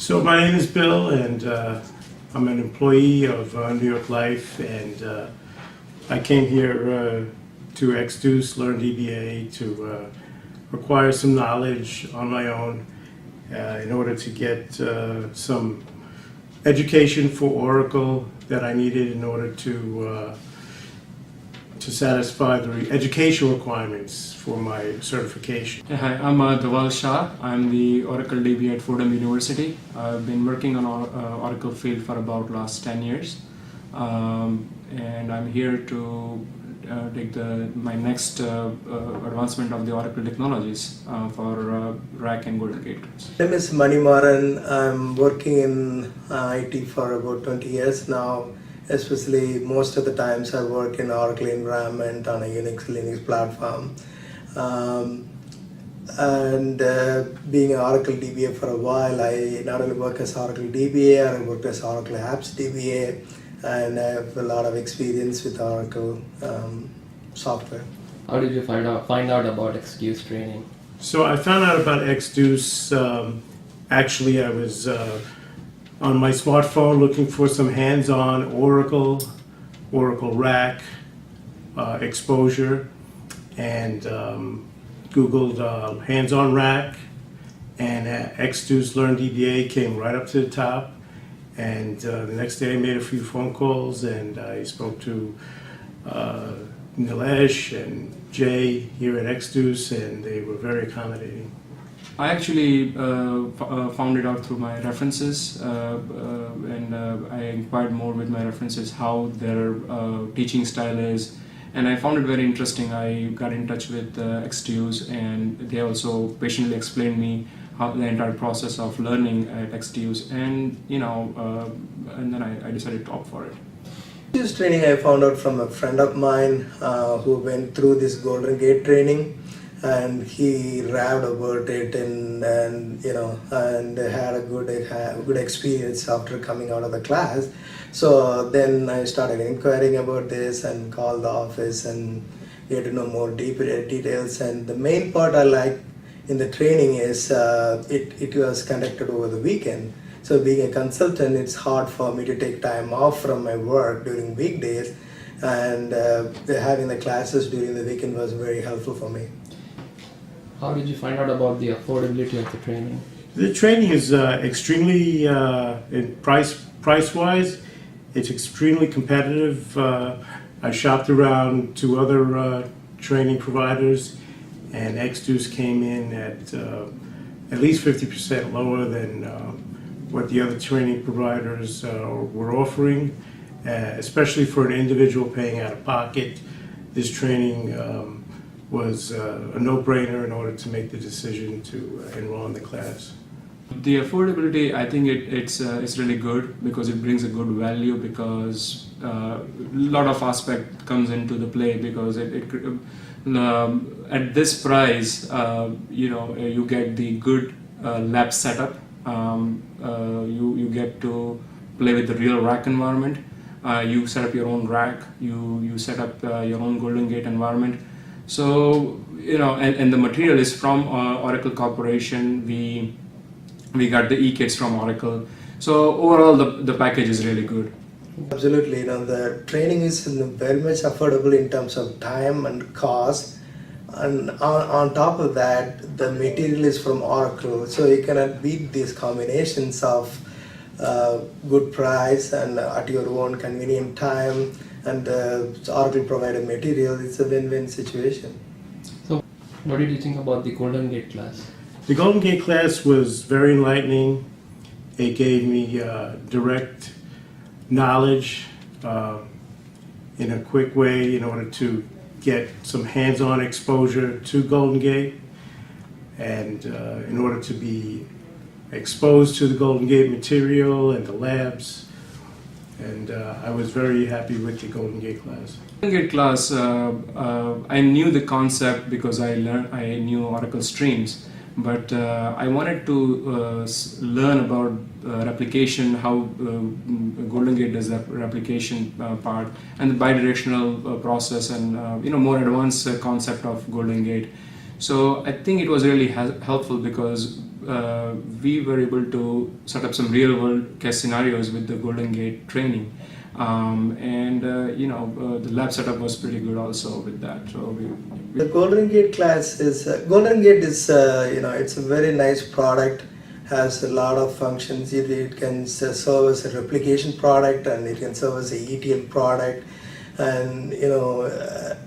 So my name is Bill, and I'm an employee of New York Life, and I came here to XDuce, learn DBA, to acquire some knowledge on my own in order to get some education for Oracle that I needed in order to satisfy the education requirements for my certification. Hi, I'm Dhaval Shah. I'm the Oracle DB at Fordham University. I've been working on Oracle field for about last 10 years. And I'm here to take my next advancement of the Oracle technologies for RAC and Golden Gate. My name is Manimaran. I'm working in IT for about 20 years now. Especially most of the times I work in Oracle environment on a Linux platform. Being an Oracle DBA for a while, I not only work as Oracle DBA, I work as Oracle Apps DBA, and I have a lot of experience with Oracle software. How did you find out about XDuce training? So I found out about XDuce. Actually, I was on my smartphone looking for some hands-on Oracle RAC exposure, and Googled hands-on RAC, and XDuce Learn DBA came right up to the top. And the next day I made a few phone calls, and I spoke to Nilesh and Jay here at XDuce, and they were very accommodating. I actually found it out through my references, and I inquired more with my references how their teaching style is, and I found it very interesting. I got in touch with XDuce, and they also patiently explained me how the entire process of learning at XDuce, and and then I decided to opt for it. This training I found out from a friend of mine who went through this Golden Gate training. And he raved about it, and had a good experience after coming out of the class. So then I started inquiring about this and called the office and get to know more details. And the main part I like in the training is it was conducted over the weekend. So being a consultant, it's hard for me to take time off from my work during weekdays, and having the classes during the weekend was very helpful for me. How did you find out about the affordability of the training? The training is extremely, in price-wise, it's extremely competitive. I shopped around to other training providers, and XDuce came in at least 50% lower than what the other training providers were offering, especially for an individual paying out of pocket. This training was a no-brainer in order to make the decision to enroll in the class. The affordability, I think it's really good because it brings a good value, because a lot of aspect comes into the play, because at this price, you get the good lab setup. You get to play with the real rack environment. You set up your own rack. You set up your own Golden Gate environment. So and the material is from Oracle Corporation. We got the e-kits from Oracle. So overall, the package is really good. Absolutely, the training is very much affordable in terms of time and cost, and on top of that, the material is from Oracle. So you cannot beat these combinations of good price and at your own convenient time. And Oracle provided material. It's a win-win situation. So, what did you think about the Golden Gate class? The Golden Gate class was very enlightening. It gave me direct knowledge in a quick way in order to get some hands-on exposure to Golden Gate, and in order to be exposed to the Golden Gate material and the labs. And I was very happy with the Golden Gate class. Golden Gate class, I knew the concept because I knew Oracle Streams, but I wanted to learn about replication, how Golden Gate does that replication part, and the bidirectional process, and more advanced concept of Golden Gate. So I think it was really helpful because we were able to set up some real world case scenarios with the Golden Gate training. The lab setup was pretty good also with that. So the Golden Gate class is Golden Gate is it's a very nice product. Has a lot of functions. It can serve as a replication product, and it can serve as a ETL product, and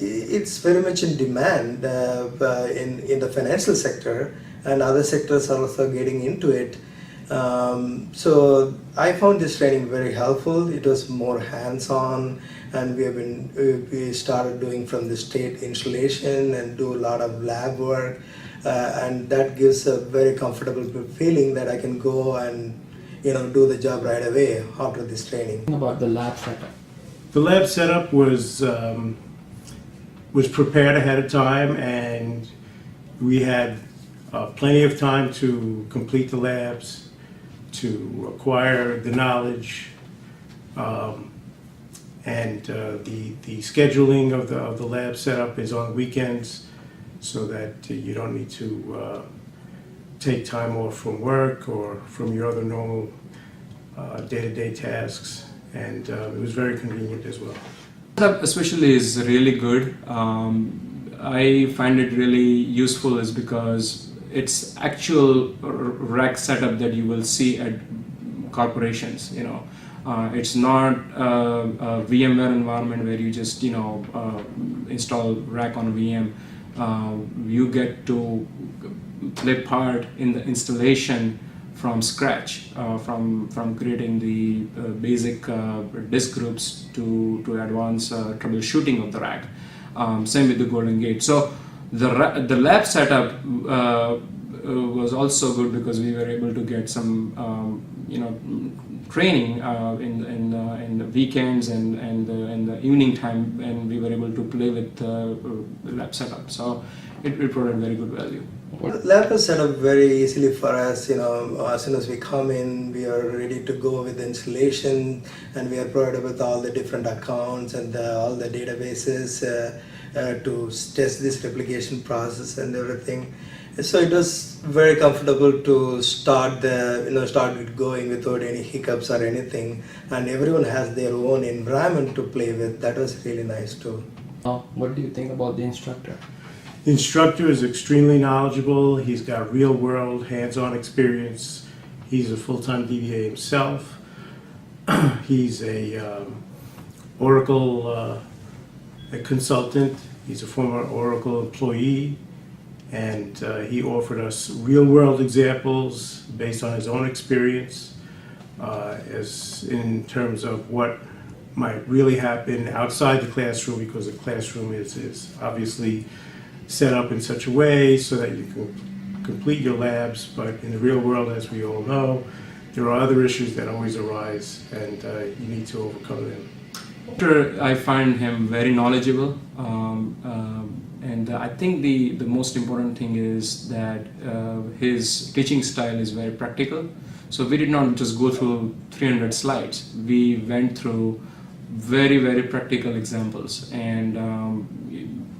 it's very much in demand in the financial sector, and other sectors are also getting into it. So I found this training very helpful. It was more hands-on, and we started doing from the state installation and do a lot of lab work, and that gives a very comfortable feeling that I can go and do the job right away after this training. About the lab setup. The lab setup was prepared ahead of time, and we had plenty of time to complete the labs, to acquire the knowledge, and the scheduling of the lab setup is on weekends, so that you don't need to take time off from work or from your other normal day-to-day tasks, and it was very convenient as well. Setup especially is really good. I find it really useful is because it's actual rack setup that you will see at corporations. It's not a VMware environment where you just install rack on a VM. You get to play part in the installation from scratch, from creating the basic disk groups to advanced troubleshooting of the rack. Same with the Golden Gate. So the lab setup was also good because we were able to get some training in the weekends and in the evening time, and we were able to play with the lab setup. So it provided very good value. Lab is set up very easily for us. As soon as we come in, we are ready to go with the installation, and we are provided with all the different accounts and all the databases to test this replication process and everything. So it was very comfortable to start it going without any hiccups or anything, and everyone has their own environment to play with. That was really nice too. What do you think about the instructor? The instructor is extremely knowledgeable. He's got real-world, hands-on experience. He's a full-time DBA himself. He's a Oracle a consultant. He's a former Oracle employee, and he offered us real-world examples based on his own experience, as in terms of what might really happen outside the classroom, because the classroom is obviously set up in such a way so that you can complete your labs, but in the real world, as we all know, there are other issues that always arise, and you need to overcome them. I find him very knowledgeable, and I think the most important thing is that his teaching style is very practical. So we did not just go through 300 slides. We went through very, very practical examples, and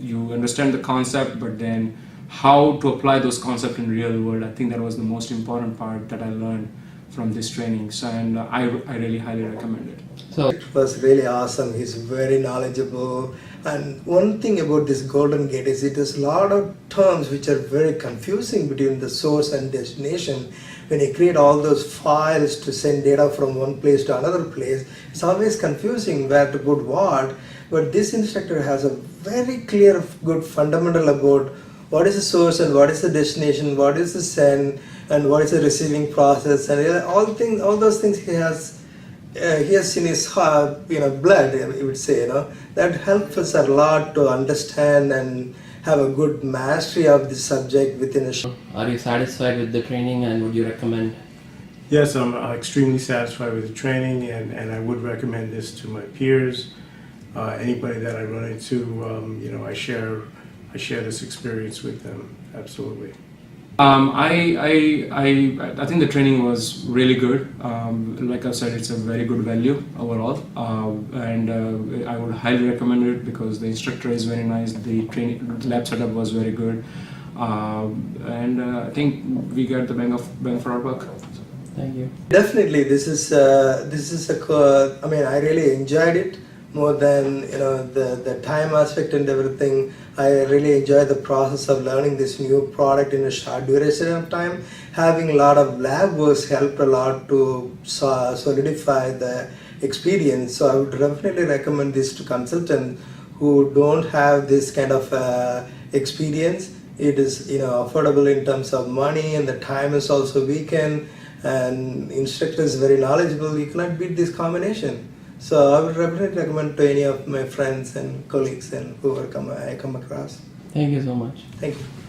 you understand the concept, but then how to apply those concepts in real world. I think that was the most important part that I learned from this training. So, and I really highly recommend it. So it was really awesome. He's very knowledgeable. And one thing about this Golden Gate is it has a lot of terms which are very confusing between the source and destination. When you create all those files to send data from one place to another place, it's always confusing where to put what. But this instructor has a very clear, good fundamental about what is the source and what is the destination, what is the send, and what is the receiving process, and all those things he has in his heart, blood, you would say, that helps us a lot to understand and have a good mastery of the subject within a show. Are you satisfied with the training, and would you recommend? Yes, I'm extremely satisfied with the training, and I would recommend this to my peers. Anybody that I run into, I share this experience with them. Absolutely. I think the training was really good. Like I said, it's a very good value overall, and I would highly recommend it because the instructor is very nice. The lab setup was very good. and I think we get the bang for our buck. Thank you. Definitely, this is I mean, I really enjoyed it more than the time aspect and everything. I really enjoyed the process of learning this new product in a short duration of time. Having a lot of lab works helped a lot to solidify the experience. So I would definitely recommend this to consultants who don't have this kind of experience. It is affordable in terms of money, and the time is also weekend, and instructor is very knowledgeable. You cannot beat this combination. So I would definitely recommend to any of my friends and colleagues and whoever I come across. Thank you so much. Thank you.